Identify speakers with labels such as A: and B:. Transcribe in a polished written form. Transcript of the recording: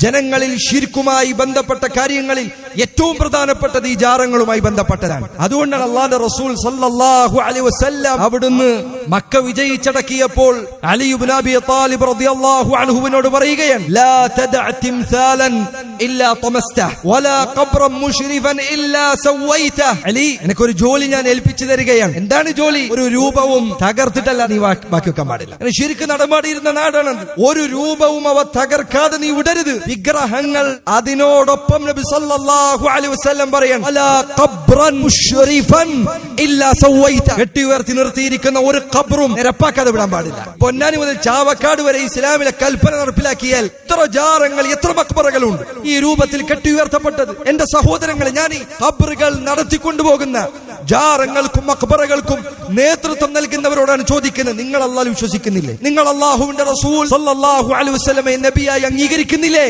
A: ജനങ്ങളിൽ ശിർക്കുമായി ബന്ധപ്പെട്ട കാര്യങ്ങളിൽ ഏറ്റവും പ്രധാനപ്പെട്ടത് ഈ ജാറങ്ങളുമായി ബന്ധപ്പെട്ടതാണ്. അതുകൊണ്ടാണ് അല്ലാഹുവിന്റെ റസൂൽ സല്ലല്ലാഹു അലൈഹി വസല്ലം അവിടുന്ന് മക്ക വിജയിച്ചടക്കിയപ്പോൾ അലി ഇബ്നു അബി ത്വാലിബ് റളിയല്ലാഹു അൻഹുവിനോട് പറയുകയാണ്, ലാ തദഅ തിംസാലൻ ഇല്ലാ തമസ്തഹ് വലാ ഖബ്റൻ മുശ്രിഫൻ ഇല്ലാ സവൈതഹ്. അലി, എനിക്കൊരു ജോലി ഞാൻ ഏൽപ്പിച്ചു തരികയാണ്. എന്താണ് ജോലി? ഒരു രൂപവും തകർത്തിട്ടല്ല നീ ബാക്കി വെക്കാൻ പാടില്ല. ശിർക്ക് നടമാടിയിരുന്ന നാടാണ്. ഒരു രൂപവും അവ തകർക്കാതെ നീ വിടരുത്. വിഗ്രഹങ്ങൾ അതിനോടൊപ്പം നബി സല്ലല്ലാഹു അലൈഹി വസല്ലം പറയാൻ, വലാ ഖബ്റൻ മുശ്രിഫൻ ഇല്ലാ സവൈതഹ്. കെട്ടി ഉയർത്തി നിർത്തിയിരിക്കുന്ന ഒരു ഖബ്റും നിരപ്പാക്കാതെ വിടാൻ പാടില്ല. പൊന്നാനി മുതൽ ചാവക്കാട് വരെ ഇസ്ലാമിലെ കൽപ്പന നടപ്പിലാക്കിയാൽ എത്ര ജാറങ്ങൾ, എത്ര മക്ബറകളുണ്ട് ഈ രൂപത്തിൽ കെട്ടി ഉയർത്തപ്പെട്ടത്. എന്റെ സഹോദരങ്ങളെ, ഞാൻ ഈ ഖബ്റുകൾ നടത്തിക്കൊണ്ടുപോകുന്ന ജാറങ്ങൾക്കും മക്ബറകൾക്കും നേതൃത്വം നൽകുന്നവരോടാണ് ചോദിക്കുന്നത്, നിങ്ങൾ അല്ലാഹുവിൽ വിശ്വസിക്കുന്നില്ലേ? നിങ്ങൾ അല്ലാഹുവിന്റെ റസൂൽ സല്ലല്ലാഹു അലൈഹി വസല്ലമയെ നബിയായി അംഗീകരിക്കുന്നില്ലേ?